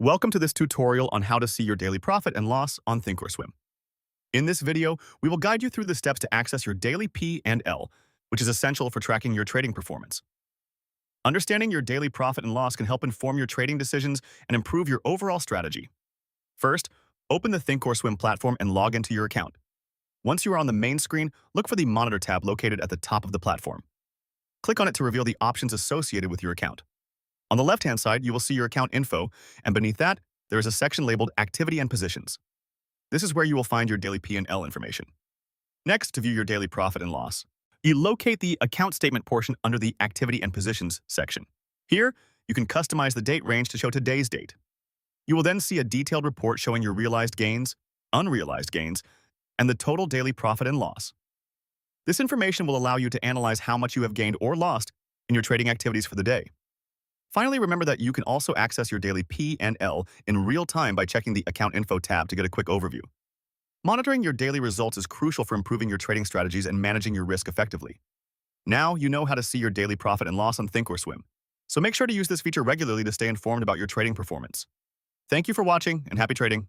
Welcome to this tutorial on how to see your daily profit and loss on Thinkorswim. In this video, we will guide you through the steps to access your daily P and L, which is essential for tracking your trading performance. Understanding your daily profit and loss can help inform your trading decisions and improve your overall strategy. First, open the Thinkorswim platform and log into your account. Once you are on the main screen, look for the Monitor tab located at the top of the platform. Click on it to reveal the options associated with your account. On the left-hand side, you will see your account info, and beneath that, there is a section labeled Activity and Positions. This is where you will find your daily P&L information. Next, to view your daily profit and loss, you locate the Account Statement portion under the Activity and Positions section. Here, you can customize the date range to show today's date. You will then see a detailed report showing your realized gains, unrealized gains, and the total daily profit and loss. This information will allow you to analyze how much you have gained or lost in your trading activities for the day. Finally, remember that you can also access your daily P and L in real time by checking the Account Info tab to get a quick overview. Monitoring your daily results is crucial for improving your trading strategies and managing your risk effectively. Now you know how to see your daily profit and loss on Thinkorswim, so make sure to use this feature regularly to stay informed about your trading performance. Thank you for watching and happy trading.